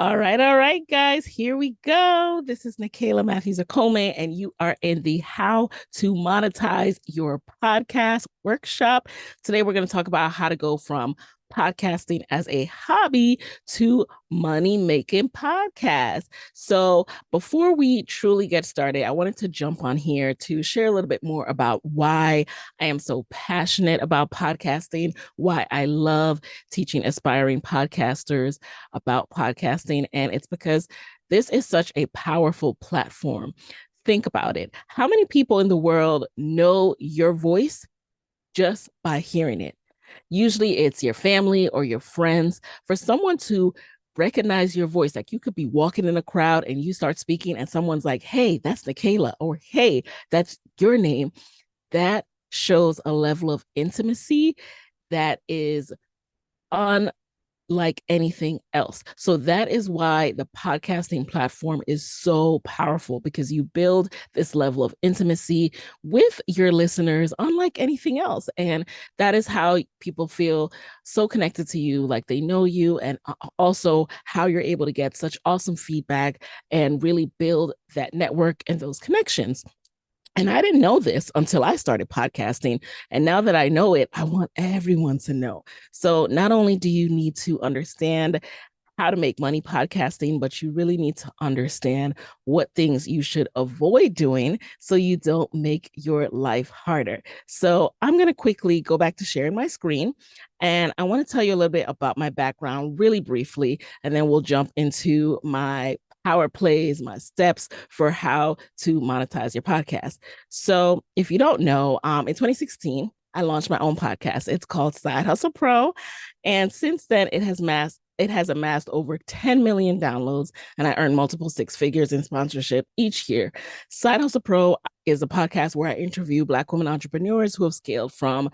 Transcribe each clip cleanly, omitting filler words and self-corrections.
All right, guys, here we go. This is Nikayla Matthews Akome, and you are in the How to Monetize Your Podcast workshop. Today, we're going to talk about how to go from podcasting as a hobby to money making podcast. So, before we truly get started, I wanted to jump on here to share a little bit more about why I am so passionate about podcasting, why I love teaching aspiring podcasters about podcasting. And it's because this is such a powerful platform. Think about it. How many people in the world know your voice just by hearing it? Usually it's your family or your friends. For someone to recognize your voice, like you could be walking in a crowd and you start speaking, and someone's like, hey, that's Nikayla, or hey, that's your name. That shows a level of intimacy that is unlike anything else. So that is why the podcasting platform is so powerful, because you build this level of intimacy with your listeners unlike anything else. And that is how people feel so connected to you, like they know you, and also how you're able to get such awesome feedback and really build that network and those connections. And I didn't know this until I started podcasting. And now that I know it, I want everyone to know. So not only do you need to understand how to make money podcasting, but you really need to understand what things you should avoid doing so you don't make your life harder. So I'm going to quickly go back to sharing my screen. And I want to tell you a little bit about my background really briefly, and then we'll jump into my power plays, my steps for how to monetize your podcast. So if you don't know, in 2016, I launched my own podcast. It's called Side Hustle Pro. And since then, it has amassed over 10 million downloads, and I earn multiple six figures in sponsorship each year. Side Hustle Pro is a podcast where I interview Black women entrepreneurs who have scaled from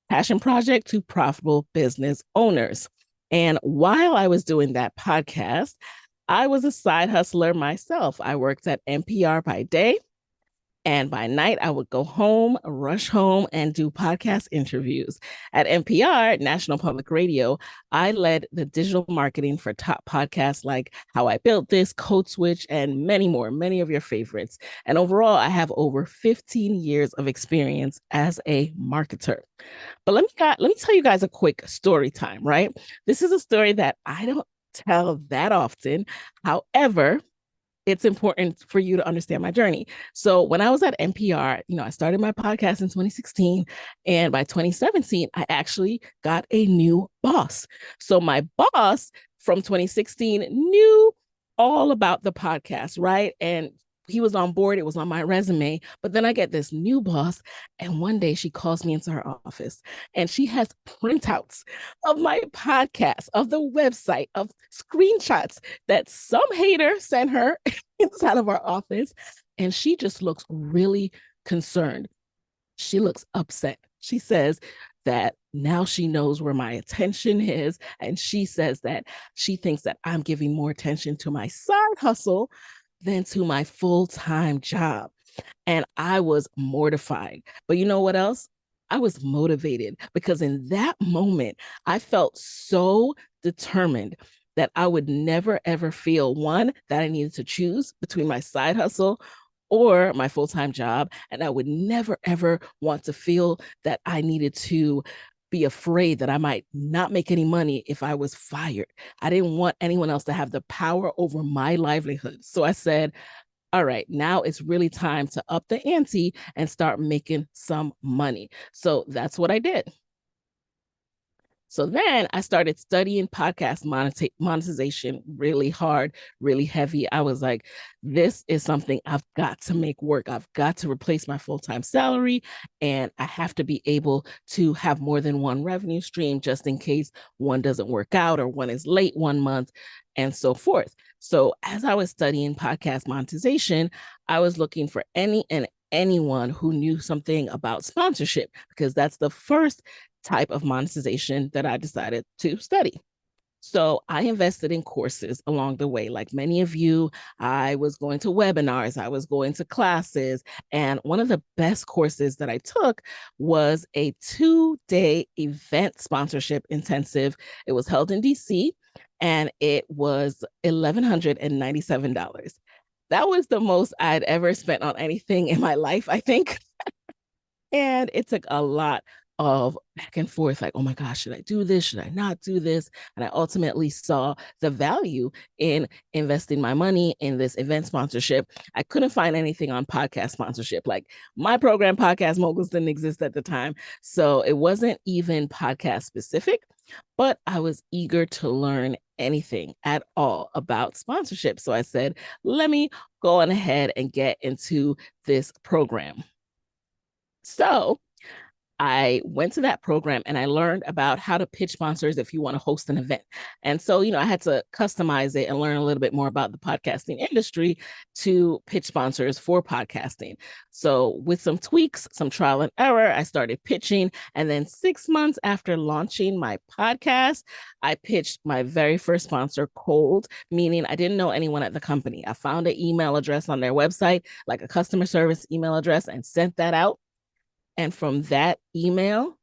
passion project to profitable business owners. And while I was doing that podcast, I was a side hustler myself. I worked at NPR by day, and by night, I would go home, rush home, and do podcast interviews. At NPR, National Public Radio, I led the digital marketing for top podcasts like How I Built This, Code Switch, and many more, many of your favorites. And overall, I have over 15 years of experience as a marketer. But let me tell you guys a quick story time, right? This is a story that I don't tell that often. However, it's important for you to understand my journey. So when I was at NPR, I started my podcast in 2016, and by 2017, I actually got a new boss. So my boss from 2016 knew all about the podcast, right? And he was on board. It was on my resume. But then I get this new boss, and one day she calls me into her office, and she has printouts of my podcast, of the website, of screenshots that some hater sent her inside of our office. And she just looks really concerned. She looks upset. She says that now she knows where my attention is. And she says that she thinks that I'm giving more attention to my side hustle than to my full-time job. And I was mortified. But you know what else? I was motivated, because in that moment, I felt so determined that I would never, ever feel, one, that I needed to choose between my side hustle or my full-time job. And I would never, ever want to feel that I needed to be afraid that I might not make any money if I was fired. I didn't want anyone else to have the power over my livelihood. So I said, all right, now it's really time to up the ante and start making some money. So that's what I did. So then I started studying podcast monetization really hard, really heavy. I was like, this is something I've got to make work. I've got to replace my full-time salary, and I have to be able to have more than one revenue stream just in case one doesn't work out or one is late one month and so forth. So as I was studying podcast monetization, I was looking for anyone who knew something about sponsorship, because that's the first type of monetization that I decided to study. So I invested in courses along the way. Like many of you, I was going to webinars, I was going to classes. And one of the best courses that I took was a 2-day event sponsorship intensive. It was held in DC. and it was $1,197. That was the most I'd ever spent on anything in my life, I think. And it took a lot of back and forth, like, oh my gosh, should I do this? Should I not do this? And I ultimately saw the value in investing my money in this event sponsorship. I couldn't find anything on podcast sponsorship. Like my program, Podcast Moguls, didn't exist at the time. So it wasn't even podcast specific, but I was eager to learn anything at all about sponsorship. So I said, let me go on ahead and get into this program. So I went to that program and I learned about how to pitch sponsors if you want to host an event. And so, I had to customize it and learn a little bit more about the podcasting industry to pitch sponsors for podcasting. So, with some tweaks, some trial and error, I started pitching. And then 6 months after launching my podcast, I pitched my very first sponsor cold, meaning I didn't know anyone at the company. I found an email address on their website, like a customer service email address, and sent that out. And from that email,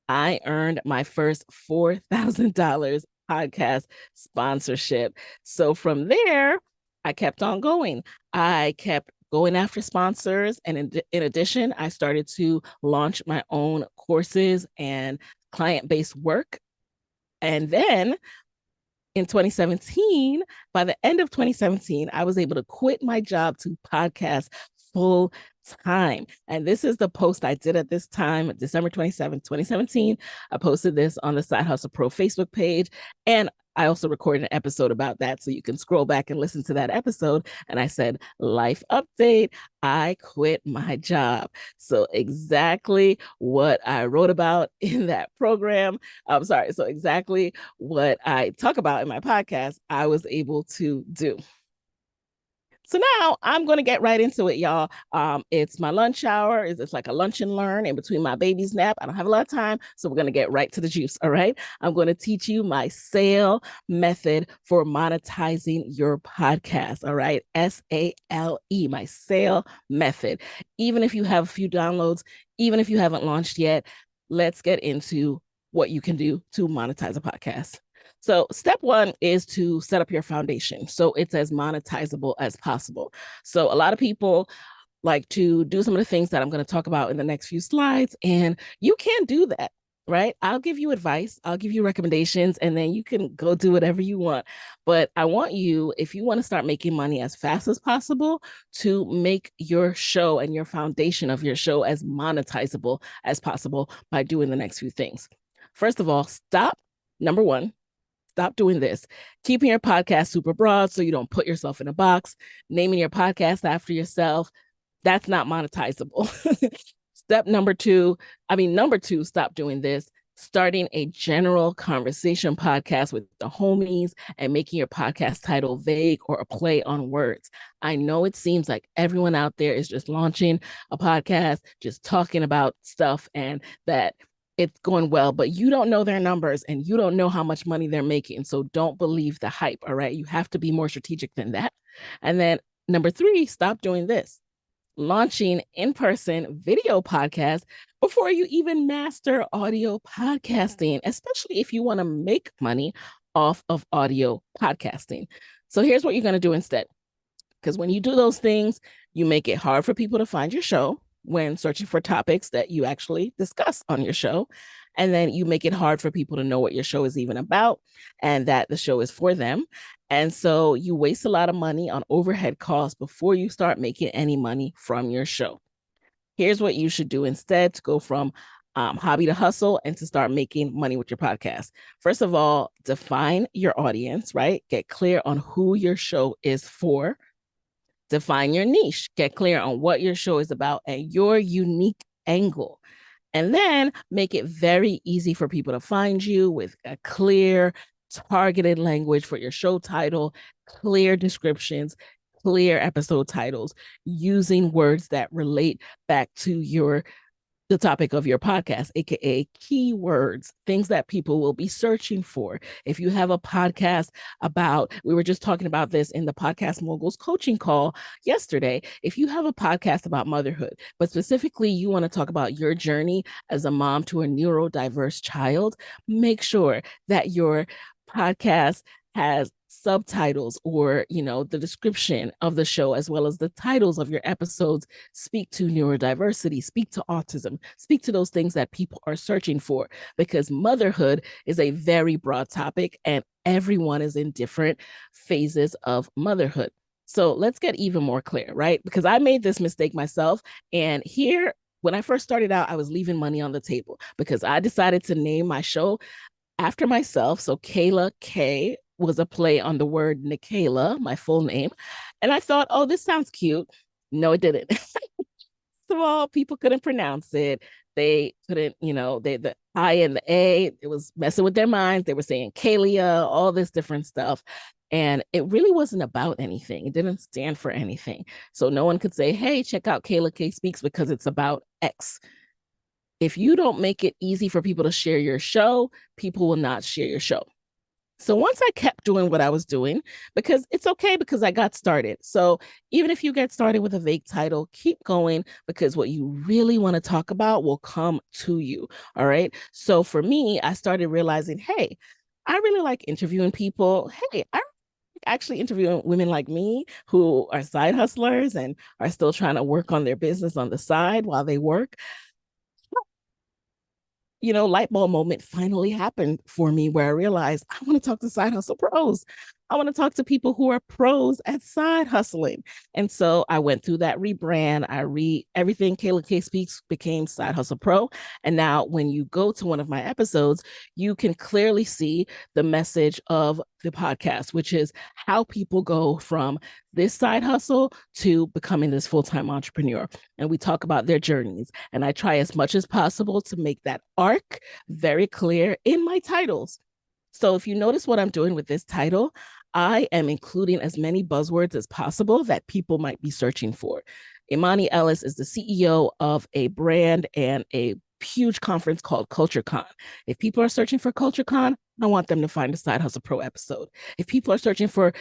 I earned my first $4,000 podcast sponsorship. So from there, I kept on going. I kept going after sponsors. And in addition, I started to launch my own courses and client-based work. And then in 2017, by the end of 2017, I was able to quit my job to podcast full time. And this is the post I did at this time, December 27th, 2017. I posted this on the Side Hustle Pro Facebook page. And I also recorded an episode about that. So you can scroll back and listen to that episode. And I said, life update, I quit my job. So exactly what I wrote about in that program. I'm sorry. So exactly what I talk about in my podcast, I was able to do. So now I'm going to get right into it, y'all. It's my lunch hour. It's like a lunch and learn in between my baby's nap. I don't have a lot of time, so we're going to get right to the juice, all right? I'm going to teach you my sale method for monetizing your podcast, all right? SALE, my sale method. Even if you have a few downloads, even if you haven't launched yet, let's get into what you can do to monetize a podcast. So step one is to set up your foundation so it's as monetizable as possible. So a lot of people like to do some of the things that I'm going to talk about in the next few slides, and you can do that, right? I'll give you advice, I'll give you recommendations, and then you can go do whatever you want. But I want you, if you want to start making money as fast as possible, to make your show and your foundation of your show as monetizable as possible by doing the next few things. First of all, number one, stop doing this. Keeping your podcast super broad so you don't put yourself in a box. Naming your podcast after yourself. That's not monetizable. Number two, stop doing this. Starting a general conversation podcast with the homies and making your podcast title vague or a play on words. I know it seems like everyone out there is just launching a podcast, just talking about stuff, and that it's going well, but you don't know their numbers and you don't know how much money they're making. So don't believe the hype, all right? You have to be more strategic than that. And then number three, stop doing this. Launching in-person video podcasts before you even master audio podcasting, especially if you want to make money off of audio podcasting. So here's what you're going to do instead. Because when you do those things, you make it hard for people to find your show when searching for topics that you actually discuss on your show. And then you make it hard for people to know what your show is even about and that the show is for them. And so you waste a lot of money on overhead costs before you start making any money from your show. Here's what you should do instead to go from hobby to hustle and to start making money with your podcast. First of all, define your audience, right? Get clear on who your show is for. Define your niche, get clear on what your show is about and your unique angle. And then make it very easy for people to find you with a clear, targeted language for your show title, clear descriptions, clear episode titles, using words that relate back to the topic of your podcast, aka keywords, things that people will be searching for. If you have a podcast about, we were just talking about this in the Podcast Moguls coaching call yesterday. If you have a podcast about motherhood, but specifically you want to talk about your journey as a mom to a neurodiverse child, make sure that your podcast has subtitles or, the description of the show, as well as the titles of your episodes, speak to neurodiversity, speak to autism, speak to those things that people are searching for, because motherhood is a very broad topic and everyone is in different phases of motherhood. So let's get even more clear, right? Because I made this mistake myself. And here, when I first started out, I was leaving money on the table because I decided to name my show after myself. So Kayla K was a play on the word Nikayla, my full name. And I thought, oh, this sounds cute. No, it didn't. First of all, people couldn't pronounce it. They couldn't, the I and the A, it was messing with their minds. They were saying Kalia, all this different stuff. And it really wasn't about anything. It didn't stand for anything. So no one could say, hey, check out Kayla K Speaks because it's about X. If you don't make it easy for people to share your show, people will not share your show. So once I kept doing what I was doing, because it's okay because I got started. So even if you get started with a vague title, keep going because what you really want to talk about will come to you. All right. So for me, I started realizing, hey, I really like interviewing people. Hey, I actually interviewing women like me who are side hustlers and are still trying to work on their business on the side while they work. Light bulb moment finally happened for me where I realized I want to talk to side hustle pros. I want to talk to people who are pros at side hustling. And so I went through that rebrand. Everything Kayla K Speaks became Side Hustle Pro. And now when you go to one of my episodes, you can clearly see the message of the podcast, which is how people go from this side hustle to becoming this full-time entrepreneur. And we talk about their journeys. And I try as much as possible to make that arc very clear in my titles. So if you notice what I'm doing with this title, I am including as many buzzwords as possible that people might be searching for. Imani Ellis is the CEO of a brand and a huge conference called CultureCon. If people are searching for CultureCon, I want them to find a Side Hustle Pro episode. If people are searching for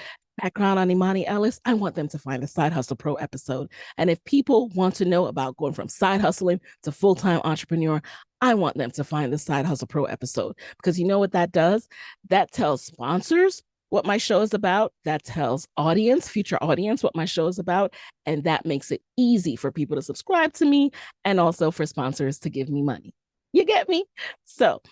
background on Imani Ellis, I want them to find a Side Hustle Pro episode. And if people want to know about going from side hustling to full-time entrepreneur, I want them to find the Side Hustle Pro episode, because you know what that does? That tells sponsors what my show is about. That tells future audience what my show is about. And that makes it easy for people to subscribe to me and also for sponsors to give me money. You get me? So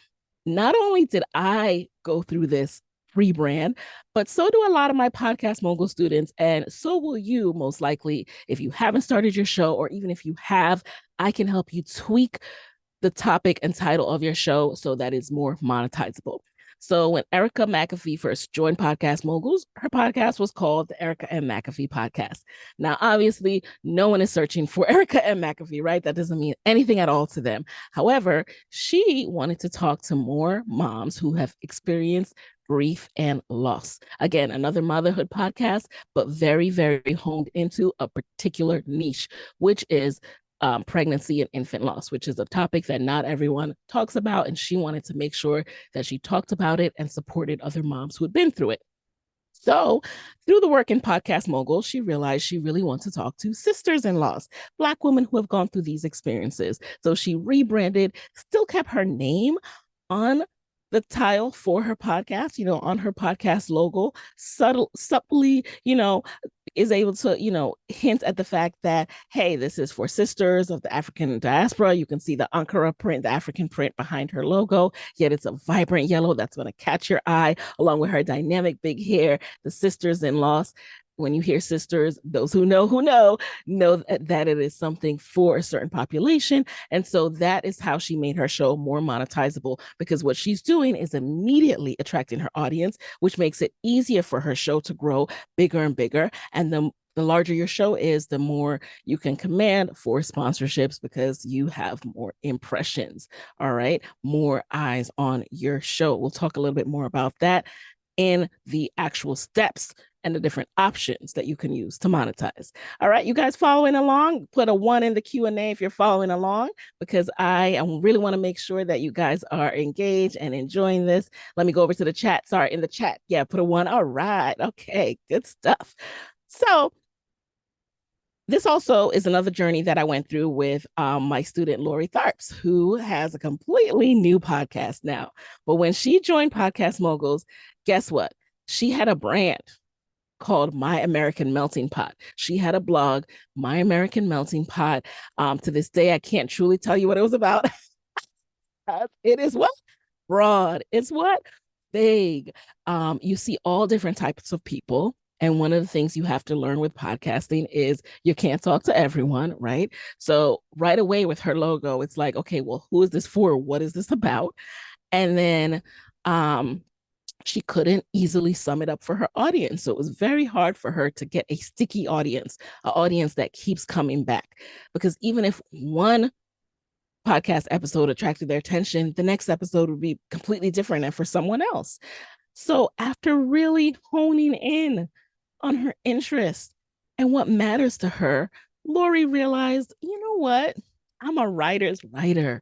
not only did I go through this rebrand, but so do a lot of my Podcast Mogul students. And so will you, most likely, if you haven't started your show, or even if you have, I can help you tweak the topic and title of your show so that it's more monetizable. So when Erica McAfee first joined Podcast Moguls, her podcast was called the Erica M. McAfee Podcast. Now, obviously, no one is searching for Erica M. McAfee, right? That doesn't mean anything at all to them. However, she wanted to talk to more moms who have experienced grief and loss. Again, another motherhood podcast, but very, very honed into a particular niche, which is pregnancy and infant loss, which is a topic that not everyone talks about. And she wanted to make sure that she talked about it and supported other moms who had been through it. So through the work in Podcast Mogul, she realized she really wants to talk to sisters-in-laws, Black women who have gone through these experiences. So she rebranded, still kept her name on the tile for her podcast, on her podcast logo, subtly, is able to, hint at the fact that, hey, this is for sisters of the African diaspora. You can see the Ankara print, the African print behind her logo, yet it's a vibrant yellow that's going to catch your eye, along with her dynamic big hair, the sisters-in-laws. When you hear sisters, those who know that it is something for a certain population. And so that is how she made her show more monetizable, because what she's doing is immediately attracting her audience, which makes it easier for her show to grow bigger and bigger. And the larger your show is, the more you can command for sponsorships because you have more impressions. All right. More eyes on your show. We'll talk a little bit more about that in the actual steps and the different options that you can use to monetize. All right, you guys following along? Put a 1 in the Q&A if you're following along, because I really want to make sure that you guys are engaged and enjoying this. Let me go over to the chat. Sorry, in the chat. Yeah, put a 1. All right. Okay, good stuff. So this also is another journey that I went through with my student, Lori Tharps, who has a completely new podcast now. But when she joined Podcast Moguls, guess what? She had a brand called My American Melting Pot. She had a blog, My American Melting Pot. To this day, I can't truly tell you what it was about. It is what? Broad. It's what? Vague. You see all different types of people. And one of the things you have to learn with podcasting is you can't talk to everyone, right? So right away with her logo, it's like, okay, well, who is this for? What is this about? And then she couldn't easily sum it up for her audience. So it was very hard for her to get a sticky audience, an audience that keeps coming back. Because even if one podcast episode attracted their attention, the next episode would be completely different and for someone else. So after really honing in on her interests and what matters to her, Lori realized, you know what? I'm a writer's writer.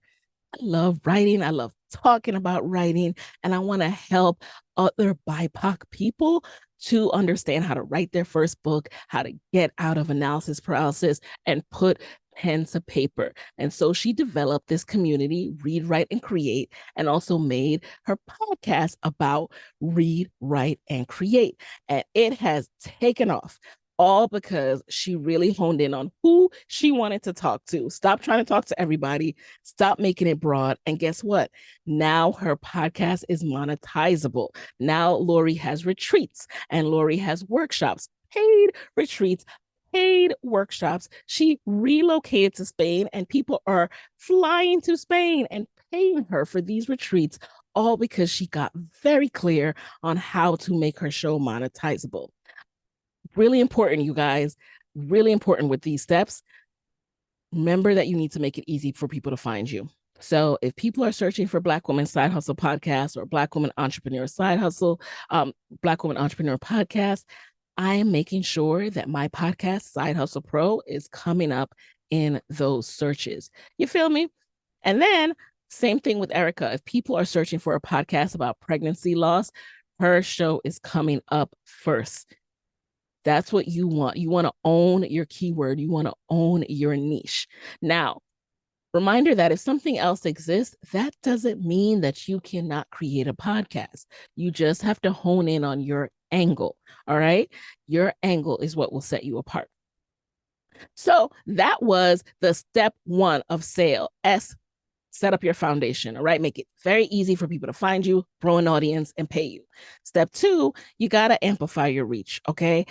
I love writing. I love talking about writing, and I want to help other BIPOC people to understand how to write their first book, how to get out of analysis paralysis and put pen to paper. And so she developed this community, Read, Write, and Create, and also made her podcast about read, write, and create. And it has taken off, all because she really honed in on who she wanted to talk to. Stop trying to talk to everybody. Stop making it broad. And guess what? Now her podcast is monetizable. Now Lori has retreats and Lori has workshops, paid retreats, paid workshops. She relocated to Spain and people are flying to Spain and paying her for these retreats, all because she got very clear on how to make her show monetizable. Really important, you guys, really important with these steps. Remember that you need to make it easy for people to find you. So if people are searching for Black Women Side Hustle podcast or Black Woman Entrepreneur Side Hustle, Black Woman Entrepreneur podcast, I am making sure that my podcast, Side Hustle Pro, is coming up in those searches. You feel me? And then same thing with Erica. If people are searching for a podcast about pregnancy loss, her show is coming up first. That's what you want. You want to own your keyword. You want to own your niche. Now, reminder that if something else exists, that doesn't mean that you cannot create a podcast. You just have to hone in on your angle. All right. Your angle is what will set you apart. So that was the step one of sale. S, set up your foundation. All right. Make it very easy for people to find you, grow an audience, and pay you. Step two, you got to amplify your reach. Okay.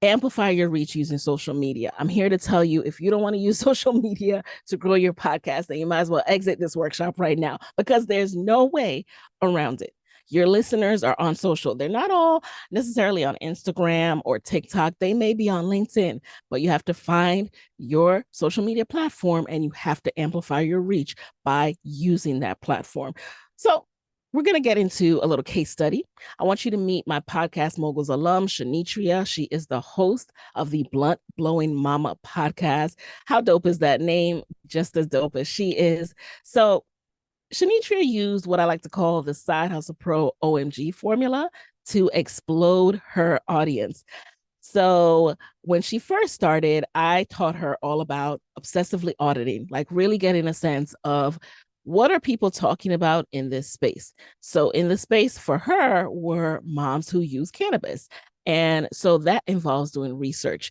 Amplify your reach using social media. I'm here to tell you, if you don't want to use social media to grow your podcast, then you might as well exit this workshop right now, because there's no way around it. Your listeners are on social. They're not all necessarily on Instagram or TikTok. They may be on LinkedIn, but you have to find your social media platform and you have to amplify your reach by using that platform. So we're going to get into a little case study. I want you to meet my Podcast Moguls alum, Shanitria. She is the host of the Blunt Blowing Mama podcast. How dope is that name? Just as dope as she is. So Shanitria used what I like to call the Side Hustle Pro OMG formula to explode her audience. So when she first started, I taught her all about obsessively auditing, like really getting a sense of what are people talking about in this space. So in the space for her were moms who use cannabis. And so that involves doing research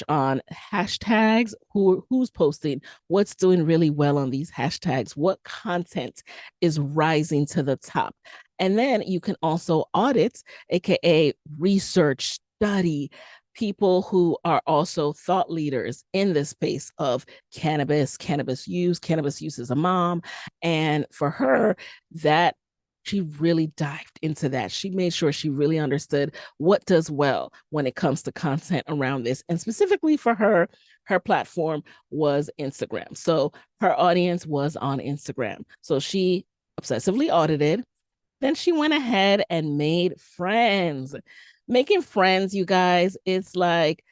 on hashtags, who's posting, what's doing really well on these hashtags, what content is rising to the top. And then you can also audit, AKA research, study people who are also thought leaders in this space of cannabis use as a mom. And for her, that she really dived into that. She made sure she really understood what does well when it comes to content around this. And specifically for her, her platform was Instagram. So her audience was on Instagram. So she obsessively audited. Then she went ahead and made friends. Making friends, you guys, it's like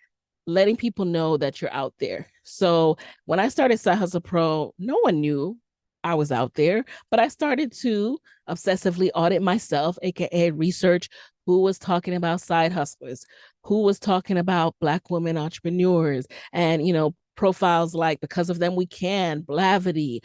letting people know that you're out there. So when I started Side Hustle Pro, no one knew I was out there, but I started to obsessively audit myself, AKA research who was talking about side hustlers, who was talking about Black women entrepreneurs, and, you know, profiles like Because of Them We Can, Blavity,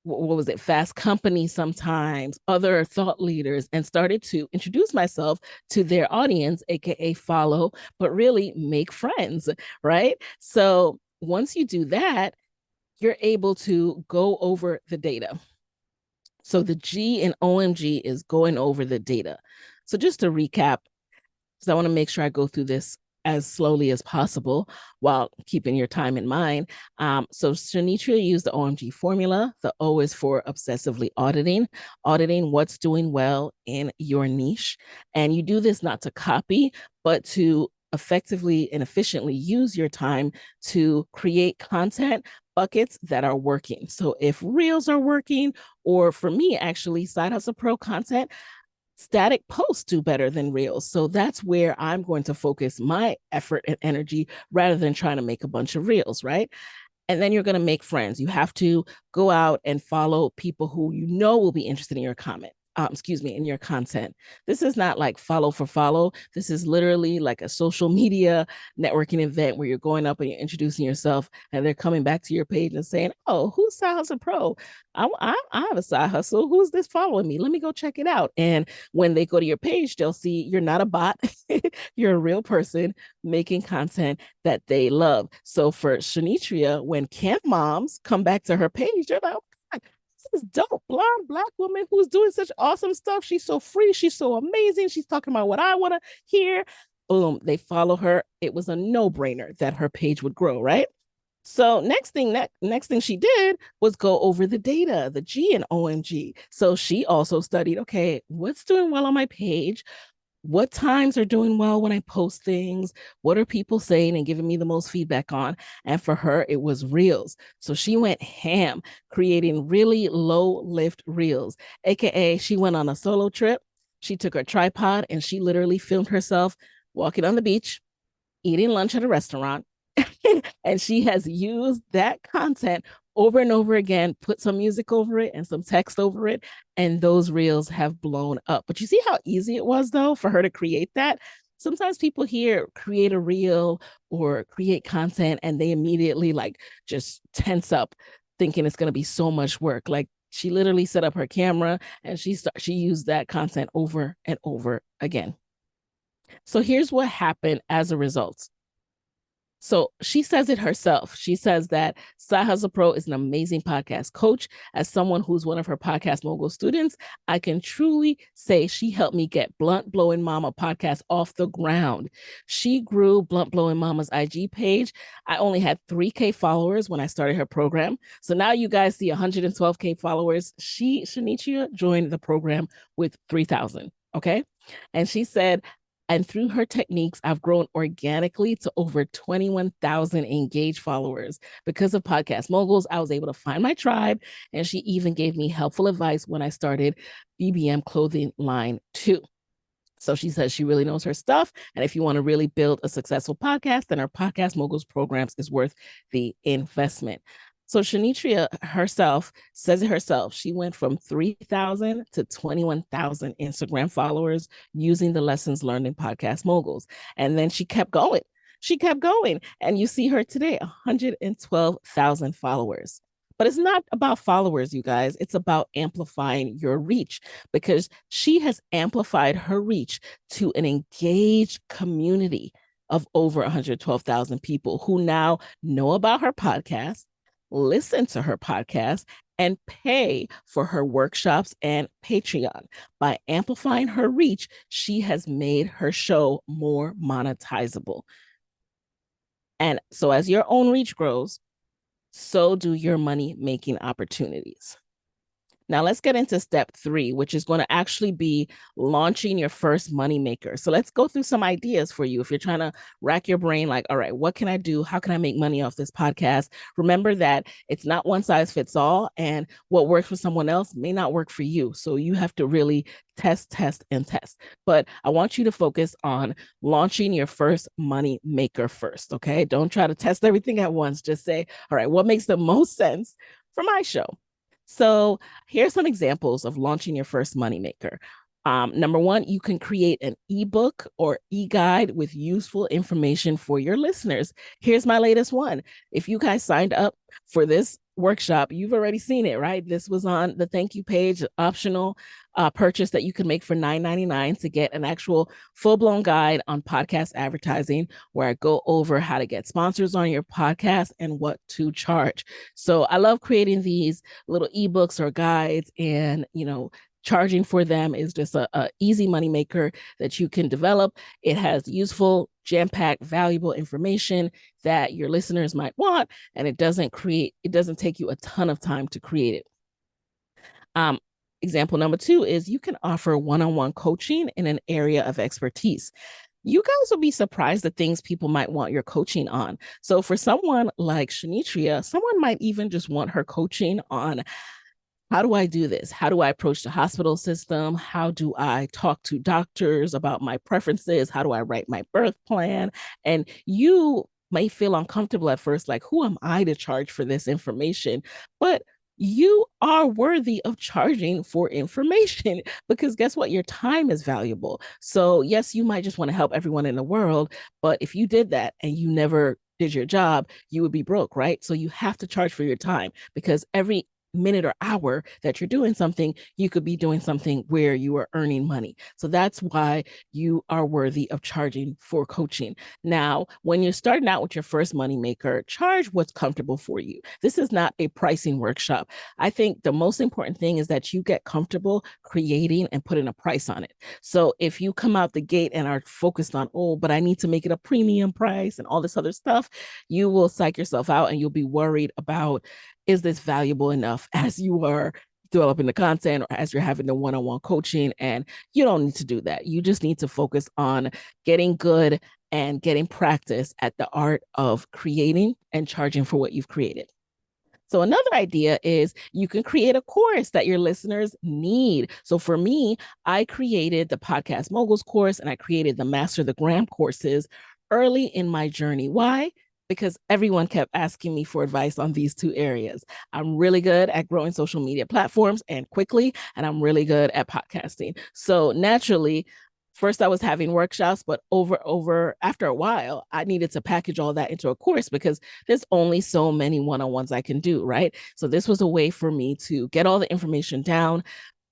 what was it, Fast Company sometimes, other thought leaders, and started to introduce myself to their audience, AKA follow, but really make friends, right? So once you do that, you're able to go over the data. So the G in OMG is going over the data. So just to recap, because I want to make sure I go through this as slowly as possible while keeping your time in mind. So Shanitra used the OMG formula. The O is for obsessively auditing what's doing well in your niche. And you do this not to copy, but to effectively and efficiently use your time to create content buckets that are working. So if reels are working, or for me, actually, Side Hustle Pro content, static posts do better than reels. So that's where I'm going to focus my effort and energy rather than trying to make a bunch of reels, right? And then you're going to make friends. You have to go out and follow people who you know will be interested in your comment. In your content. This is not like follow for follow. This is literally like a social media networking event where you're going up and you're introducing yourself, and they're coming back to your page and saying, "Oh, who's Side Hustle Pro? I have a side hustle. Who's this following me? Let me go check it out." And when they go to your page, they'll see you're not a bot. You're a real person making content that they love. So for Shanitria, when camp moms come back to her page, they're like, "Oh, this is dope. Blonde Black woman who's doing such awesome stuff. She's so free. She's so amazing. She's talking about what I want to hear." Boom, they follow her. It was a no-brainer that her page would grow, right? So next thing she did was go over the data, the G and OMG. So she also studied, okay, what's doing well on my page? What times are doing well when I post things? What are people saying and giving me the most feedback on? And for her, it was reels. So she went ham, creating really low lift reels, AKA she went on a solo trip. She took her tripod and she literally filmed herself walking on the beach, eating lunch at a restaurant. And she has used that content over and over again, put some music over it and some text over it, and those reels have blown up. But you see how easy it was, though, for her to create that? Sometimes people hear create a reel or create content and they immediately like just tense up thinking it's going to be so much work. Like she literally set up her camera and she used that content over and over again. So here's what happened as a result. So she says it herself. She says that Side Hustle Pro is an amazing podcast coach. As someone who's one of her Podcast Mogul students, I can truly say she helped me get Blunt Blowing Mama podcast off the ground. She grew Blunt Blowing Mama's IG page. I only had 3K followers when I started her program. So now you guys see 112K followers. Shanichia, joined the program with 3,000. Okay. And she said, and through her techniques, I've grown organically to over 21,000 engaged followers. Because of Podcast Moguls, I was able to find my tribe, and she even gave me helpful advice when I started BBM clothing line too. So she says she really knows her stuff. And if you want to really build a successful podcast, then our Podcast Moguls programs is worth the investment. So Shanitria herself says it herself. She went from 3,000 to 21,000 Instagram followers using the lessons learned in Podcast Moguls. And then she kept going. She kept going. And you see her today, 112,000 followers. But it's not about followers, you guys. It's about amplifying your reach, because she has amplified her reach to an engaged community of over 112,000 people who now know about her podcast, listen to her podcast, and pay for her workshops and Patreon. By amplifying her reach, she has made her show more monetizable. And so as your own reach grows, so do your money making opportunities. Now let's get into step 3, which is going to actually be launching your first money maker. So let's go through some ideas for you. If you're trying to rack your brain, like, all right, what can I do? How can I make money off this podcast? Remember that it's not one size fits all, and what works for someone else may not work for you. So you have to really test. But I want you to focus on launching your first money maker first. Okay. Don't try to test everything at once. Just say, all right, what makes the most sense for my show? So here's some examples of launching your first moneymaker. Number 1, you can create an ebook or e-guide with useful information for your listeners. Here's my latest one. If you guys signed up for this workshop, you've already seen it, right? This was on the thank you page, optional purchase that you can make for $9.99 to get an actual full-blown guide on podcast advertising, where I go over how to get sponsors on your podcast and what to charge. So I love creating these little ebooks or guides, and charging for them is just a easy moneymaker that you can develop. It has useful, jam-packed, valuable information that your listeners might want, and it doesn't take you a ton of time to create it. Example number 2 is you can offer one-on-one coaching in an area of expertise. You guys will be surprised the things people might want your coaching on. So for someone like Shanitria, someone might even just want her coaching on, how do I do this? How do I approach the hospital system? How do I talk to doctors about my preferences? How do I write my birth plan? And you may feel uncomfortable at first, like, who am I to charge for this information? But you are worthy of charging for information, because guess what? Your time is valuable. So yes, you might just want to help everyone in the world, but if you did that and you never did your job, you would be broke, right? So you have to charge for your time, because every minute or hour that you're doing something, you could be doing something where you are earning money. So that's why you are worthy of charging for coaching. Now, when you're starting out with your first money maker, charge what's comfortable for you. This is not a pricing workshop. I think the most important thing is that you get comfortable creating and putting a price on it. So if you come out the gate and are focused on, oh, but I need to make it a premium price and all this other stuff, you will psych yourself out, and you'll be worried about, is this valuable enough as you are developing the content or as you're having the one-on-one coaching? And you don't need to do that. You just need to focus on getting good and getting practice at the art of creating and charging for what you've created. So another idea is you can create a course that your listeners need. So for me, I created the Podcast Moguls course, and I created the Master the Gram courses early in my journey. Why? Because everyone kept asking me for advice on these 2 areas. I'm really good at growing social media platforms and quickly, and I'm really good at podcasting. So naturally, first I was having workshops, but after a while, I needed to package all that into a course, because there's only so many one-on-ones I can do, right? So this was a way for me to get all the information down,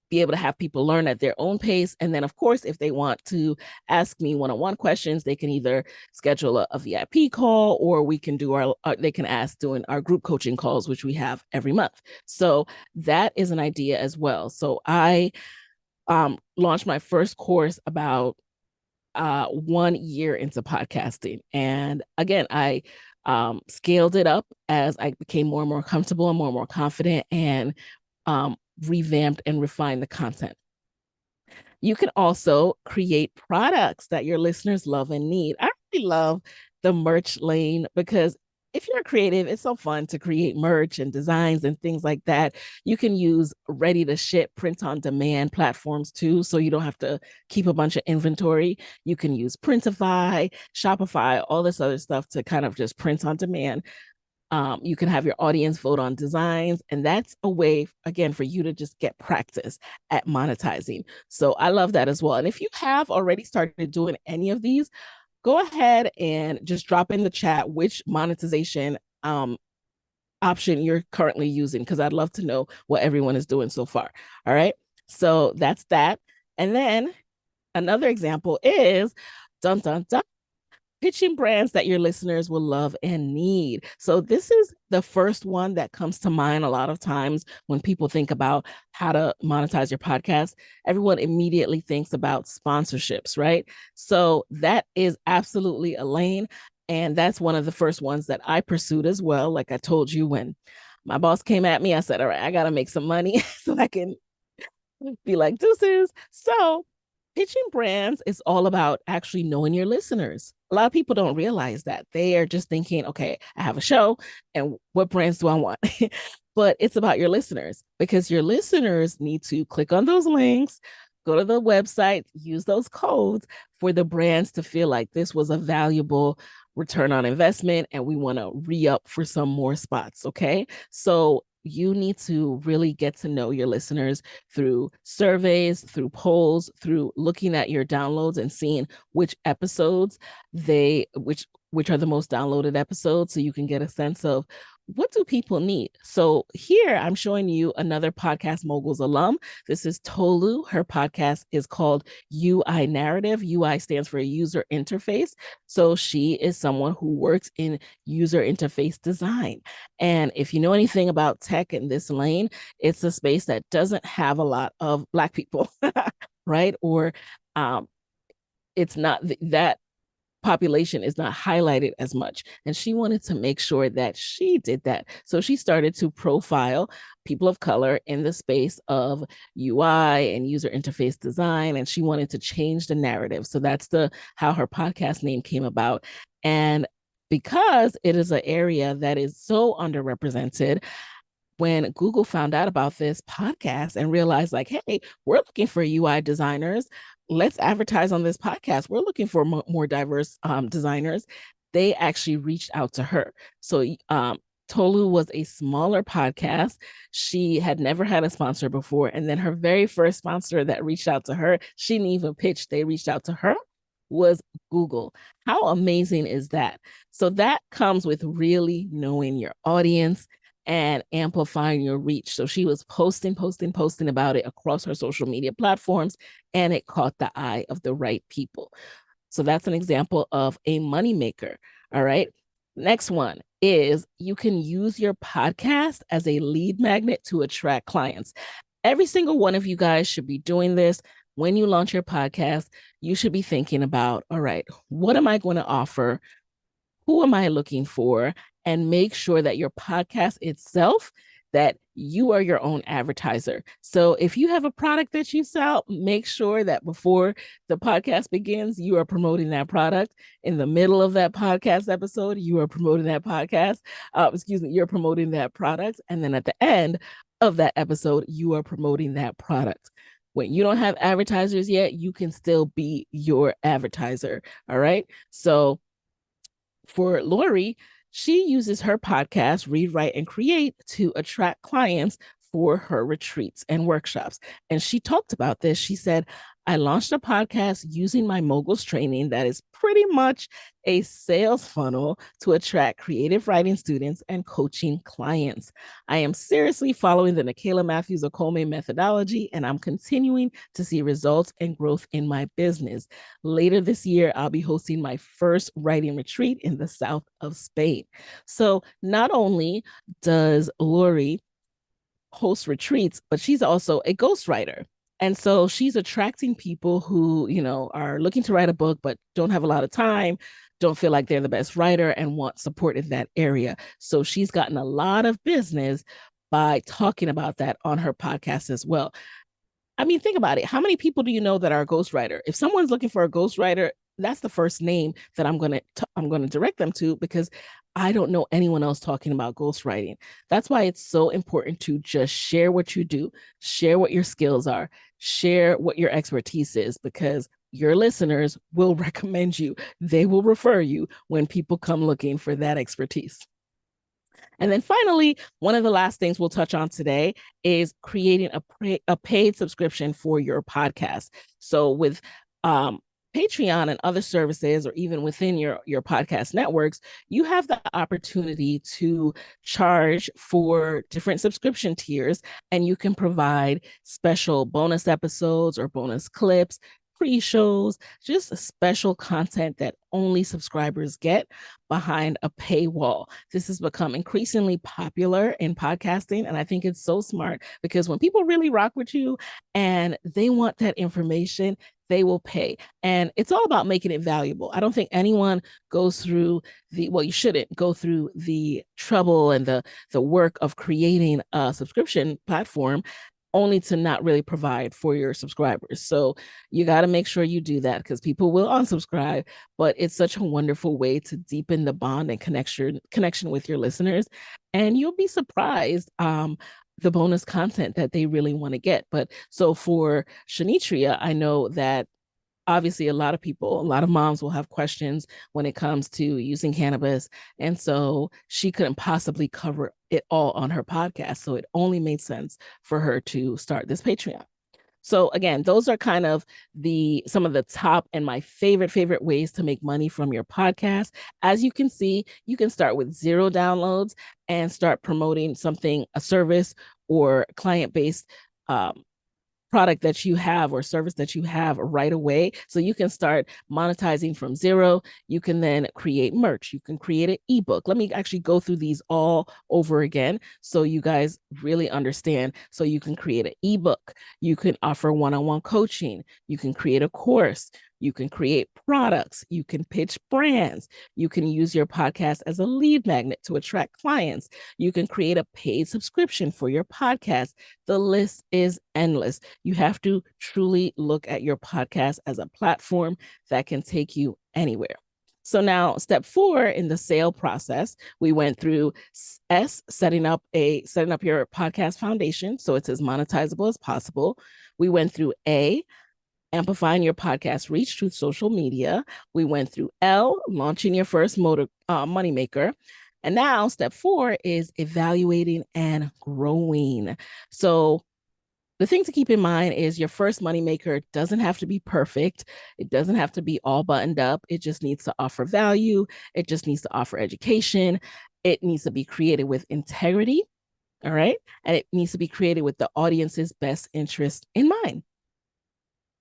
be able to have people learn at their own pace. And then, of course, if they want to ask me one-on-one questions, they can either schedule a VIP call, or we can do they can ask doing our group coaching calls, which we have every month. So that is an idea as well. So I launched my first course about 1 year into podcasting. And again, I scaled it up as I became more and more comfortable and more confident, and revamped and refined the content. You can also create products that your listeners love and need. I really love the merch lane, because if you're creative, it's so fun to create merch and designs and things like that. You can use ready to ship, print on demand platforms too, so you don't have to keep a bunch of inventory. You can use Printify, Shopify, all this other stuff to kind of just print on demand. You can have your audience vote on designs, and that's a way, again, for you to just get practice at monetizing. So I love that as well. And if you have already started doing any of these, go ahead and just drop in the chat which monetization option you're currently using, because I'd love to know what everyone is doing so far. All right. So that's that. And then another example is dun dun dun, pitching brands that your listeners will love and need. So this is the first one that comes to mind a lot of times when people think about how to monetize your podcast. Everyone immediately thinks about sponsorships, right? So that is absolutely a lane. And that's one of the first ones that I pursued as well. Like I told you, when my boss came at me, I said, all right, I got to make some money so I can be like, deuces. So pitching brands is all about actually knowing your listeners. A lot of people don't realize that. They are just thinking, okay, I have a show, and what brands do I want? But it's about your listeners, because your listeners need to click on those links, go to the website, use those codes for the brands to feel like this was a valuable return on investment, and we want to re-up for some more spots. Okay. So you need to really get to know your listeners through surveys, through polls, through looking at your downloads and seeing which episodes which are the most downloaded episodes, so you can get a sense of what do people need? So here I'm showing you another Podcast Moguls alum. This is Tolu. Her podcast is called UI Narrative. UI stands for user interface. So she is someone who works in user interface design. And if you know anything about tech in this lane, it's a space that doesn't have a lot of Black people, right? Or um, it's not that population is not highlighted as much. And she wanted to make sure that she did that. So she started to profile people of color in the space of UI and user interface design. And she wanted to change the narrative. So that's the how her podcast name came about. And because it is an area that is so underrepresented, when Google found out about this podcast and realized, like, hey, we're looking for UI designers, let's advertise on this podcast. We're looking for more diverse designers. They actually reached out to her. So Tolu was a smaller podcast. She had never had a sponsor before. And then her very first sponsor that reached out to her, she didn't even pitch, they reached out to her, was Google. How amazing is that? So that comes with really knowing your audience and amplifying your reach. So she was posting about it across her social media platforms, and it caught the eye of the right people. So that's an example of a moneymaker. All right. Next one is you can use your podcast as a lead magnet to attract clients. Every single one of you guys should be doing this. When you launch your podcast, you should be thinking about, all right, what am I going to offer? Who am I looking for? And make sure that your podcast itself, that you are your own advertiser. So if you have a product that you sell, make sure that before the podcast begins, you are promoting that product. In the middle of that podcast episode, you are promoting that podcast. You're promoting that product. And then at the end of that episode, you are promoting that product. When you don't have advertisers yet, you can still be your advertiser. All right. So for Lori, she uses her podcast, Read, Write, and Create, to attract clients for her retreats and workshops. And she talked about this. She said, I launched a podcast using my Moguls training that is pretty much a sales funnel to attract creative writing students and coaching clients. I am seriously following the Nicaila Matthews Okome methodology, and I'm continuing to see results and growth in my business. Later this year, I'll be hosting my first writing retreat in the south of Spain. So not only does Lori host retreats, but she's also a ghostwriter. And so she's attracting people who, are looking to write a book, but don't have a lot of time, don't feel like they're the best writer, and want support in that area. So she's gotten a lot of business by talking about that on her podcast as well. I mean, think about it. How many people do you know that are a ghostwriter? If someone's looking for a ghostwriter, that's the first name that I'm going to direct them to, because I don't know anyone else talking about ghostwriting. That's why it's so important to just share what you do, share what your skills are, share what your expertise is, because your listeners will recommend you. They will refer you when people come looking for that expertise. And then finally, one of the last things we'll touch on today is creating a paid subscription for your podcast. So with Patreon and other services, or even within your podcast networks, you have the opportunity to charge for different subscription tiers, and you can provide special bonus episodes or bonus clips, pre-shows, just special content that only subscribers get behind a paywall. This has become increasingly popular in podcasting, and I think it's so smart, because when people really rock with you and they want that information, they will pay. And it's all about making it valuable. I don't think anyone goes through you shouldn't go through the trouble and the work of creating a subscription platform only to not really provide for your subscribers. So you got to make sure you do that, because people will unsubscribe, but it's such a wonderful way to deepen the bond and connection with your listeners. And you'll be surprised the bonus content that they really want to get. But so for Shanitria, I know that obviously a lot of moms will have questions when it comes to using cannabis. And so she couldn't possibly cover it all on her podcast. So it only made sense for her to start this Patreon. So again, those are kind of some of the top and my favorite ways to make money from your podcast. As you can see, you can start with 0 downloads and start promoting something, a service or client-based product that you have or service that you have right away. So you can start monetizing from 0. You can then create merch. You can create an ebook. Let me actually go through these all over again so you guys really understand. So you can create an ebook. You can offer one-on-one coaching. You can create a course. You can create products. You can pitch brands. You can use your podcast as a lead magnet to attract clients. You can create a paid subscription for your podcast. The list is endless. You have to truly look at your podcast as a platform that can take you anywhere. So now step 4 in the sale process, we went through setting up your podcast foundation so it's as monetizable as possible. We went through A, amplifying your podcast reach through social media. We went through L, launching your first moneymaker. And now step 4 is evaluating and growing. So the thing to keep in mind is your first moneymaker doesn't have to be perfect. It doesn't have to be all buttoned up. It just needs to offer value. It just needs to offer education. It needs to be created with integrity. All right. And it needs to be created with the audience's best interest in mind.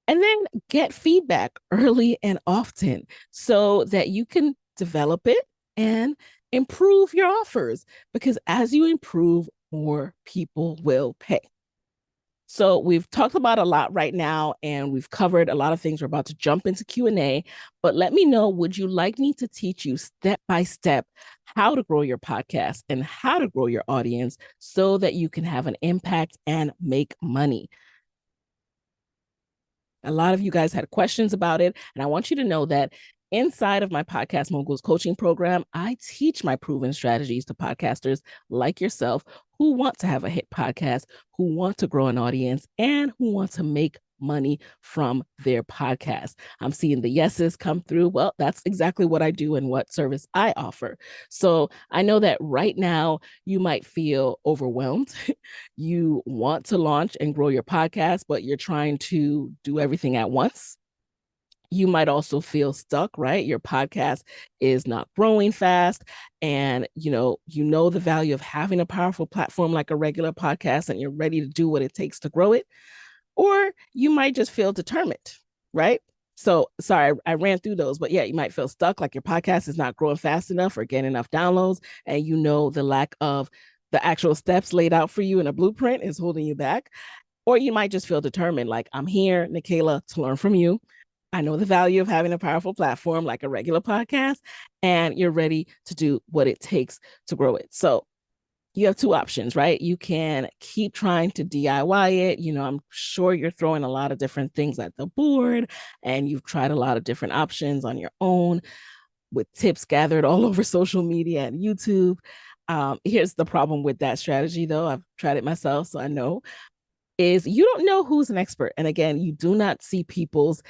And then get feedback early and often so that you can develop it and improve your offers, because as you improve, more people will pay. So we've talked about a lot right now, and we've covered a lot of things. We're about to jump into Q&A, but let me know, would you like me to teach you step by step how to grow your podcast and how to grow your audience so that you can have an impact and make money? A lot of you guys had questions about it, and I want you to know that inside of my Podcast Moguls coaching program, I teach my proven strategies to podcasters like yourself who want to have a hit podcast, who want to grow an audience, and who want to make money from their podcast. I'm seeing the yeses come through. Well, that's exactly what I do and what service I offer. So I know that right now you might feel overwhelmed. You want to launch and grow your podcast, but you're trying to do everything at once. You might also feel stuck, right? Your podcast is not growing fast, and you know the value of having a powerful platform like a regular podcast, and you're ready to do what it takes to grow it. Or you might just feel determined, right? So sorry, I ran through those, but yeah, you might feel stuck, like your podcast is not growing fast enough or getting enough downloads, and the lack of the actual steps laid out for you in a blueprint is holding you back. Or you might just feel determined, like, I'm here, Nicaila, to learn from you. I know the value of having a powerful platform like a regular podcast, and you're ready to do what it takes to grow it. So you have 2 options, right? You can keep trying to DIY it. I'm sure you're throwing a lot of different things at the board, and you've tried a lot of different options on your own with tips gathered all over social media and YouTube. Here's the problem with that strategy, though. I've tried it myself, so I know, is you don't know who's an expert. And again, you do not see people's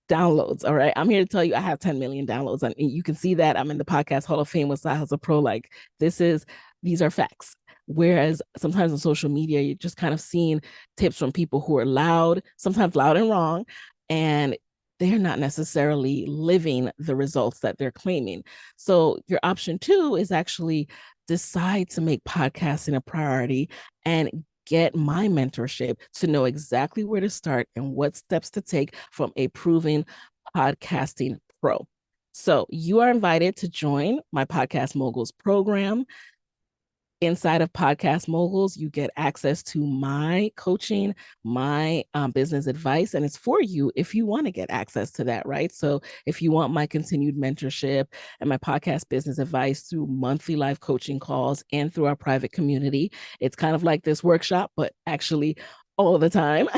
downloads. All right. I'm here to tell you I have 10 million downloads. And you can see that I'm in the Podcast Hall of Fame with Side Hustle Pro. Like, these are facts. Whereas sometimes on social media, you're just kind of seeing tips from people who are loud, sometimes loud and wrong, and they're not necessarily living the results that they're claiming. So your option 2 is actually decide to make podcasting a priority and get my mentorship to know exactly where to start and what steps to take from a proven podcasting pro. So you are invited to join my Podcast Moguls program. Inside of Podcast Moguls, you get access to my coaching, my business advice, and it's for you if you want to get access to that, right? So if you want my continued mentorship and my podcast business advice through monthly live coaching calls and through our private community, it's kind of like this workshop, but actually all the time.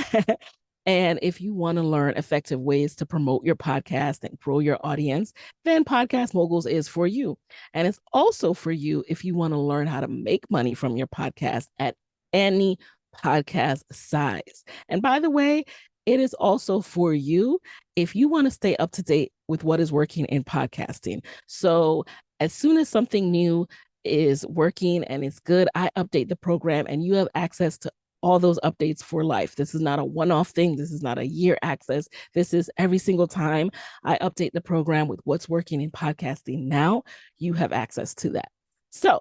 And if you want to learn effective ways to promote your podcast and grow your audience, then Podcast Moguls is for you. And it's also for you if you want to learn how to make money from your podcast at any podcast size. And by the way, it is also for you if you want to stay up to date with what is working in podcasting. So as soon as something new is working and it's good, I update the program, and you have access to all those updates for life. This is not a one-off thing. This is not a year access. This is every single time I update the program with what's working in podcasting now, you have access to that. So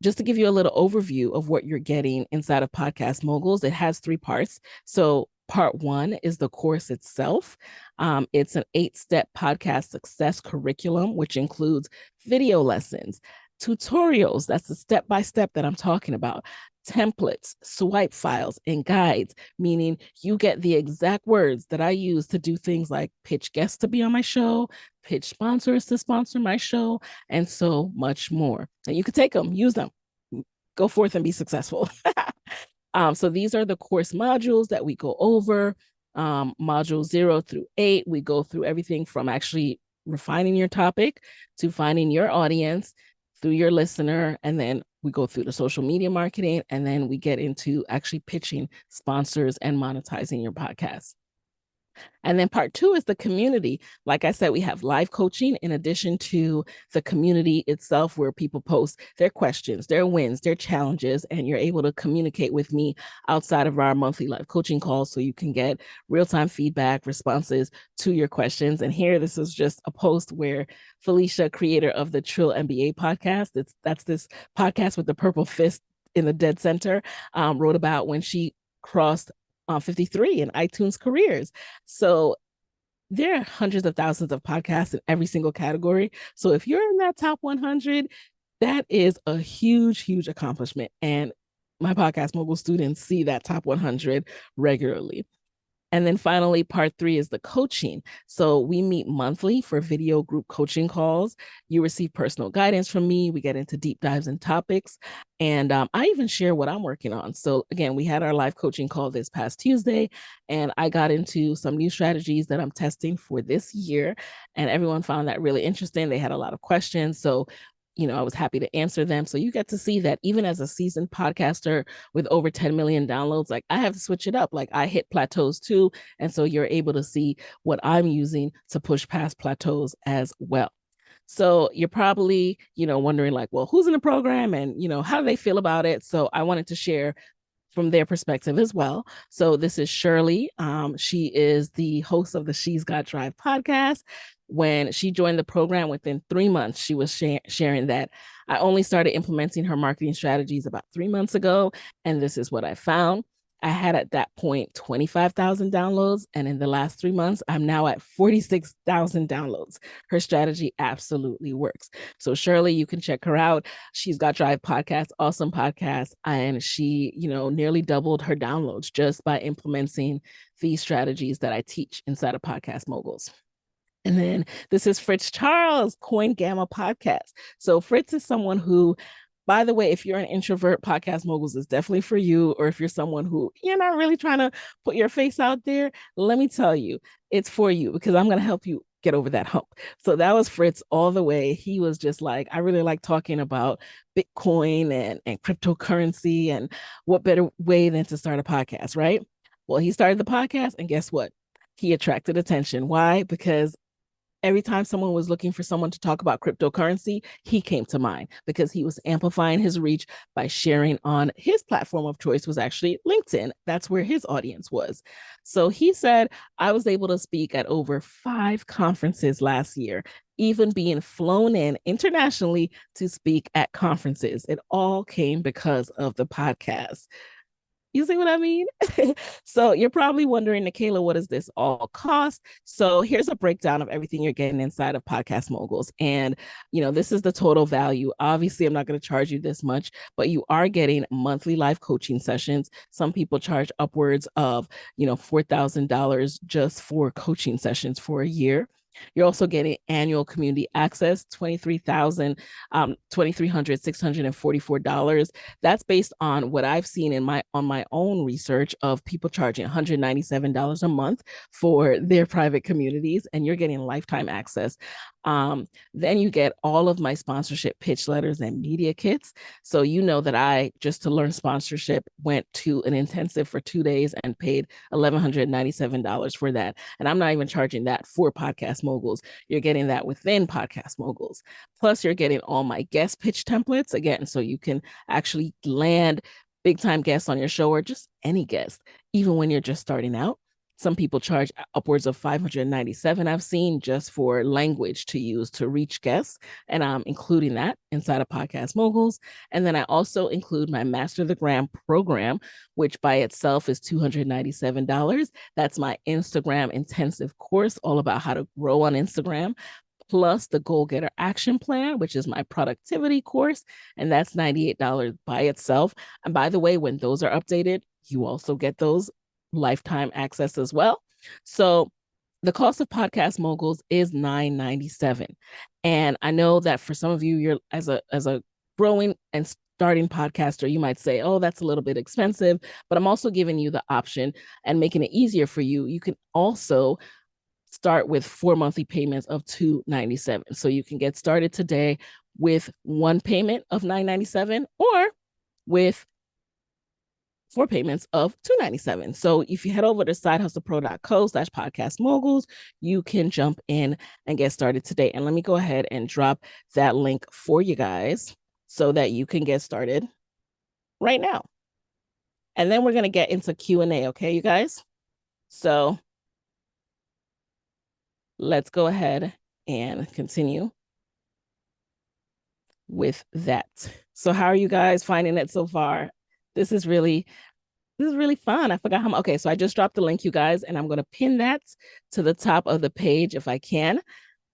just to give you a little overview of what you're getting inside of Podcast Moguls, it has 3 parts. So part 1 is the course itself. It's an 8-step podcast success curriculum, which includes video lessons, tutorials, that's the step-by-step that I'm talking about, templates, swipe files, and guides, meaning you get the exact words that I use to do things like pitch guests to be on my show, pitch sponsors to sponsor my show, and so much more. And you can take them, use them, go forth and be successful. So these are the course modules that we go over. Module 0 through 8, we go through everything from actually refining your topic to finding your audience through your listener, and then we go through the social media marketing, and then we get into actually pitching sponsors and monetizing your podcast. And then part 2 is the community. Like I said, we have live coaching in addition to the community itself, where people post their questions, their wins, their challenges, and you're able to communicate with me outside of our monthly live coaching calls so you can get real-time feedback, responses to your questions. And here, this is just a post where Felicia, creator of the Trill MBA podcast, that's this podcast with the purple fist in the dead center, wrote about when she crossed 53 in iTunes careers. So there are hundreds of thousands of podcasts in every single category. So if you're in that top 100, that is a huge, huge accomplishment. And my Podcast Mogul students see that top 100 regularly. And then finally, part 3 is the coaching. So we meet monthly for video group coaching calls. You receive personal guidance from me. We get into deep dives and topics. And I even share what I'm working on. So again, we had our live coaching call this past Tuesday, and I got into some new strategies that I'm testing for this year. And everyone found that really interesting. They had a lot of questions. So I was happy to answer them. So you get to see that even as a seasoned podcaster with over 10 million downloads, like I have to switch it up. Like I hit plateaus too. And so you're able to see what I'm using to push past plateaus as well. So you're probably, wondering like, well, who's in the program and, how do they feel about it? So I wanted to share from their perspective as well. So this is Shirley. She is the host of the She's Got Drive podcast. When she joined the program, within 3 months, she was sharing that I only started implementing her marketing strategies about 3 months ago, and this is what I found. I had at that point 25,000 downloads, and in the last 3 months, I'm now at 46,000 downloads. Her strategy absolutely works. So Shirley, you can check her out. She's Got Drive podcast, awesome podcast, and she, nearly doubled her downloads just by implementing these strategies that I teach inside of Podcast Moguls. And then this is Fritz Charles, Coin Gamma podcast. So Fritz is someone who, by the way, if you're an introvert, Podcast Moguls is definitely for you. Or if you're someone who you're not really trying to put your face out there, let me tell you, it's for you, because I'm going to help you get over that hump. So that was Fritz all the way. He was just like, I really like talking about Bitcoin and cryptocurrency, and what better way than to start a podcast, right? Well, he started the podcast, and guess what? He attracted attention. Why? Because every time someone was looking for someone to talk about cryptocurrency, he came to mind, because he was amplifying his reach by sharing on his platform of choice, was actually LinkedIn. That's where his audience was. So he said, I was able to speak at over 5 conferences last year, even being flown in internationally to speak at conferences. It all came because of the podcast. You see what I mean? So you're probably wondering, Nicaila, what does this all cost? So here's a breakdown of everything you're getting inside of Podcast Moguls. And, this is the total value. Obviously, I'm not going to charge you this much, but you are getting monthly live coaching sessions. Some people charge upwards of, $4,000 just for coaching sessions for a year. You're also getting annual community access, $2,300, That's based on what I've seen on my own research of people charging $197 a month for their private communities, and you're getting lifetime access. Then you get all of my sponsorship pitch letters and media kits. So that I, just to learn sponsorship, went to an intensive for 2 days and paid $1,197 for that. And I'm not even charging that for Podcast Moguls. You're getting that within Podcast Moguls. Plus, you're getting all my guest pitch templates again, so you can actually land big time guests on your show, or just any guest, even when you're just starting out. Some people charge upwards of $597 I've seen just for language to use to reach guests. And I'm including that inside of Podcast Moguls. And then I also include my Master the Gram program, which by itself is $297. That's my Instagram intensive course all about how to grow on Instagram, plus the Goal Getter Action Plan, which is my productivity course. And that's $98 by itself. And by the way, when those are updated, you also get those lifetime access as well. So the cost of Podcast Moguls is $997. And I know that for some of you, you're as a growing and starting podcaster, you might say, oh, that's a little bit expensive, but I'm also giving you the option and making it easier for you. You can also start with 4 monthly payments of $297. So you can get started today with one payment of $997 or with 4 payments of $297. So if you head over to sidehustlepro.co/podcast moguls, you can jump in and get started today. And let me go ahead and drop that link for you guys so that you can get started right now. And then we're going to get into Q&A, okay, you guys? So let's go ahead and continue with that. So how are you guys finding it so far? This is really fun. I forgot how much. Okay, so I just dropped the link, you guys, and I'm going to pin that to the top of the page if I can.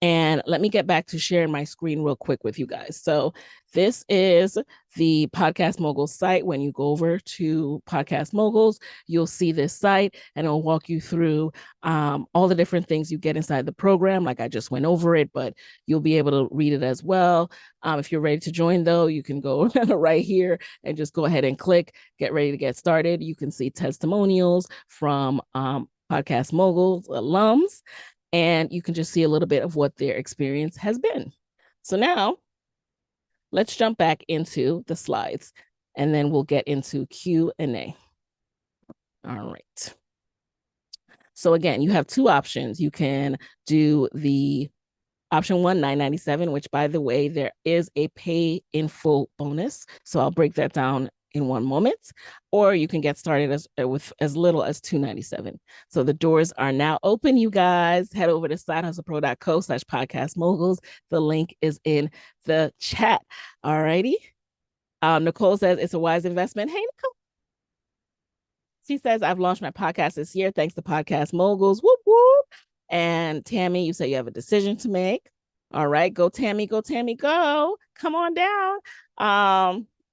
And let me get back to sharing my screen real quick with you guys. So this is the Podcast Moguls site. When you go over to Podcast Moguls, you'll see this site and it'll walk you through all the different things you get inside the program. Like I just went over it, but you'll be able to read it as well. If you're ready to join, though, you can go right here and just go ahead and click, get ready to get started. You can see testimonials from Podcast Moguls alums, and you can just see a little bit of what their experience has been. So now let's jump back into the slides and then we'll get into Q&A. All right. So again, you have two options. You can do the option one, $997, which by the way, there is a pay in full bonus. So I'll break that down in one moment, or you can get started with as little as $297. So the doors are now open, you guys. Head over to sidehustlepro.co/podcast moguls. The link is in the chat. All righty. Nicole says it's a wise investment. Hey, Nicole. She says, I've launched my podcast this year thanks to Podcast Moguls. Whoop, whoop. And Tammy, you say you have a decision to make. All right, go Tammy, go Tammy, go. Come on down.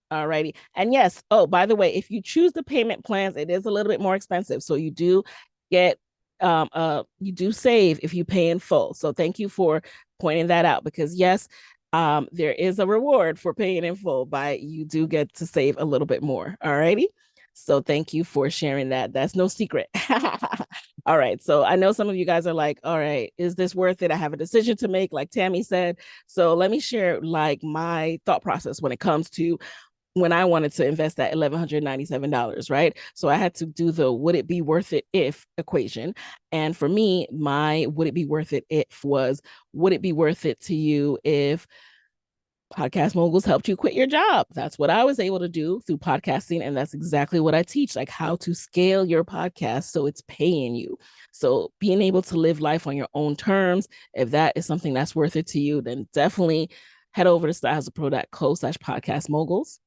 All righty. And yes, oh, by the way, if you choose the payment plans, it is a little bit more expensive. So you do get, you do save if you pay in full. So thank you for pointing that out, because yes, there is a reward for paying in full, but you do get to save a little bit more. All righty. So thank you for sharing that. That's no secret. All right. So I know some of you guys are like, all right, is this worth it? I have a decision to make, like Tammy said. So let me share like my thought process when it comes to when I wanted to invest that $1,197, right? So I had to do the would it be worth it if equation. And for me, my would it be worth it if was, would it be worth it to you if Podcast Moguls helped you quit your job? That's what I was able to do through podcasting. And that's exactly what I teach, like how to scale your podcast so it's paying you. So being able to live life on your own terms, if that is something that's worth it to you, then definitely head over to sidehustlepro.co/podcast moguls.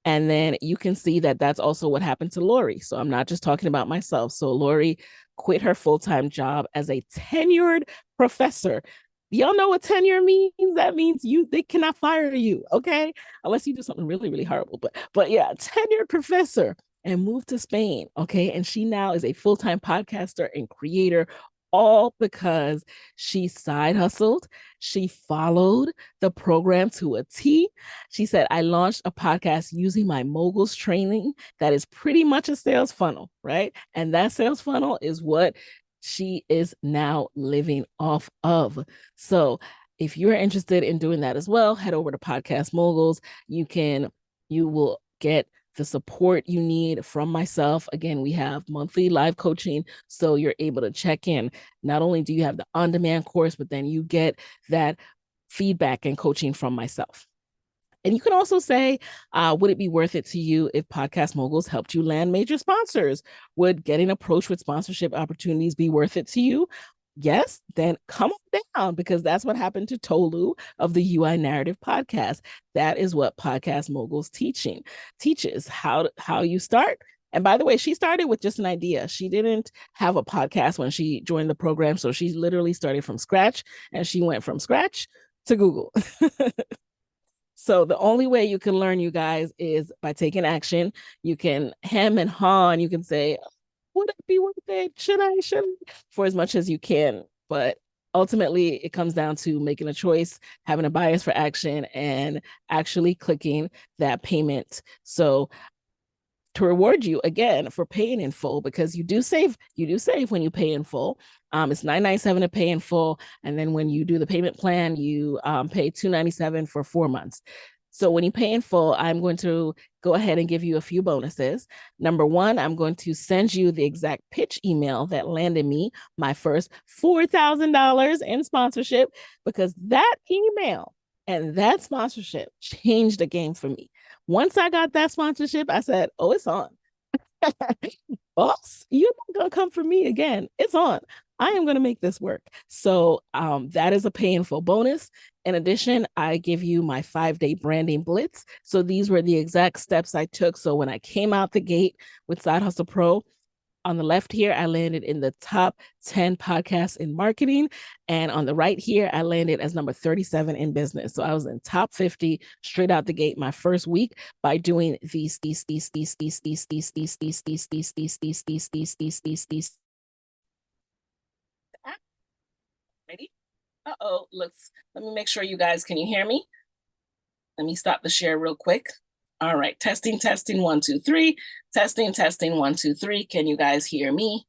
And then you can see that that's also what happened to Lori. So I'm not just talking about myself. So Lori quit her full-time job as a tenured professor. Y'all know what tenure means? That means they cannot fire you, okay? Unless you do something really, really horrible. But yeah, tenured professor, and moved to Spain, okay? And she now is a full-time podcaster and creator, all because she side hustled. She followed the program to a T. She said, I launched a podcast using my moguls training that is pretty much a sales funnel, right? And that sales funnel is what she is now living off of. So if you're interested in doing that as well, head over to Podcast Moguls. You will get the support you need from myself. Again, we have monthly live coaching, so you're able to check in. Not only do you have the on-demand course, but then you get that feedback and coaching from myself. And you can also say, would it be worth it to you if Podcast Moguls helped you land major sponsors? Would getting approached with sponsorship opportunities be worth it to you? Yes, then come on down, because that's what happened to Tolu of the UI Narrative podcast. That is what Podcast Moguls teaches how you start. And by the way, she started with just an idea. She didn't have a podcast when she joined the program. So she literally started from scratch, and she went from scratch to Google. So the only way you can learn, you guys, is by taking action. You can hem and haw, and you can say, would it be worth it? Should I? For as much as you can. But ultimately, it comes down to making a choice, having a bias for action, and actually clicking that payment. So to reward you again for paying in full, because you do save when you pay in full. It's $997 to pay in full, and then when you do the payment plan, you pay $297 for 4 months. So when you pay in full, I'm going to go ahead and give you a few bonuses. Number one, I'm going to send you the exact pitch email that landed me my first $4,000 in sponsorship, because that email and that sponsorship changed the game for me. Once I got that sponsorship, I said, oh, it's on. Boss, you're not going to come for me again. It's on. I am going to make this work. So that is a painful bonus. In addition, I give you my 5-day branding blitz. So these were the exact steps I took. So when I came out the gate with Side Hustle Pro, on the left here, I landed in the top 10 podcasts in marketing. And on the right here, I landed as number 37 in business. So I was in top 50 straight out the gate my first week by doing these. Ready? Let me make sure you guys, can you hear me? Let me stop the share real quick. All right, testing, 1, 2, 3. Testing, 1, 2, 3. Can you guys hear me?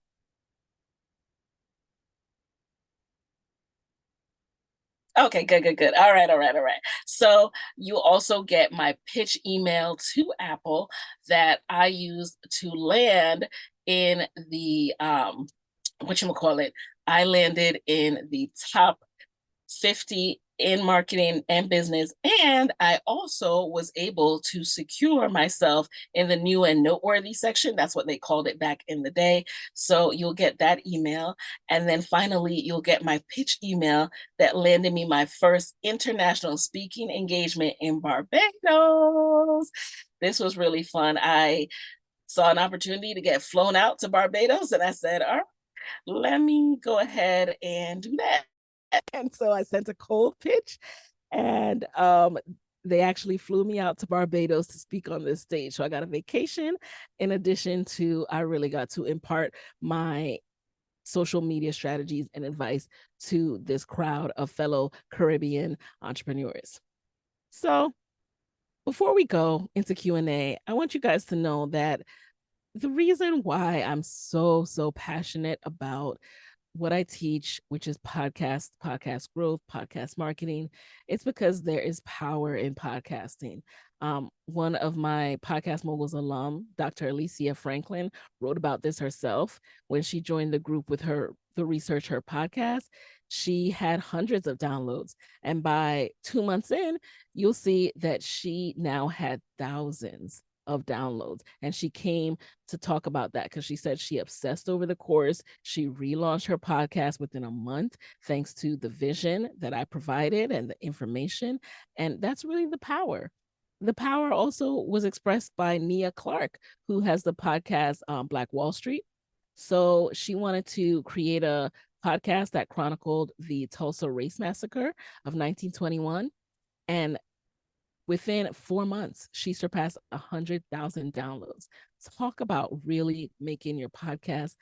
Okay, good. All right. So you also get my pitch email to Apple that I use to land in the whatchamacallit. I landed in the top 50 in marketing and business. And I also was able to secure myself in the new and noteworthy section. That's what they called it back in the day. So you'll get that email. And then finally, you'll get my pitch email that landed me my first international speaking engagement in Barbados. This was really fun. I saw an opportunity to get flown out to Barbados, and I said, all right, let me go ahead and do that. And so I sent a cold pitch, and they actually flew me out to Barbados to speak on this stage. So I got a vacation. In addition to, I really got to impart my social media strategies and advice to this crowd of fellow Caribbean entrepreneurs. So before we go into Q&A, I want you guys to know that the reason why I'm so passionate about what I teach, which is podcast growth, podcast marketing, it's because there is power in podcasting. One of my Podcast Moguls alum, Dr. Alicia Franklin, wrote about this herself when she joined the group with her to research her podcast. She had hundreds of downloads, and by 2 months in, you'll see that she now had thousands of downloads. And she came to talk about that because she said she obsessed over the course. She relaunched her podcast within a month, thanks to the vision that I provided and the information. And that's really the power. The power also was expressed by Nia Clark, who has the podcast Black Wall Street. So she wanted to create a podcast that chronicled the Tulsa Race Massacre of 1921. And within 4 months, she surpassed 100,000 downloads. Talk about really making your podcast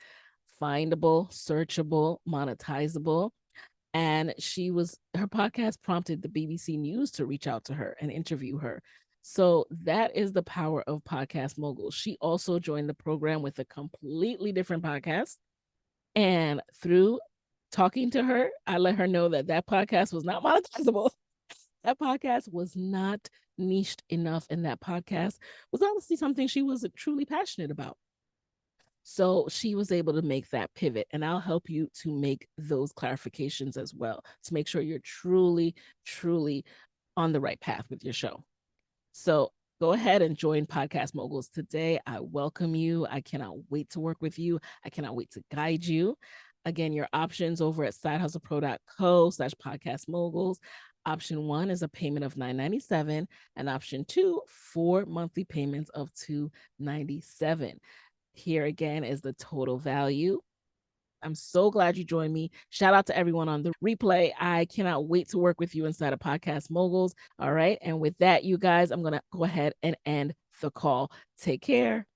findable, searchable, monetizable. And her podcast prompted the BBC News to reach out to her and interview her. So that is the power of Podcast Moguls. She also joined the program with a completely different podcast. And through talking to her, I let her know that podcast was not monetizable. That podcast was not niched enough, and that podcast was honestly something she was truly passionate about. So she was able to make that pivot, and I'll help you to make those clarifications as well to make sure you're truly on the right path with your show. So go ahead and join Podcast Moguls today. I welcome you. I cannot wait to work with you. I cannot wait to guide you. Again, your options over at sidehustlepro.co/podcast moguls. Option 1 is a payment of $9.97, and option 2, 4 monthly payments of $297. Here again is the total value. I'm so glad you joined me. Shout out to everyone on the replay. I cannot wait to work with you inside of Podcast Moguls. All right. And with that, you guys, I'm going to go ahead and end the call. Take care.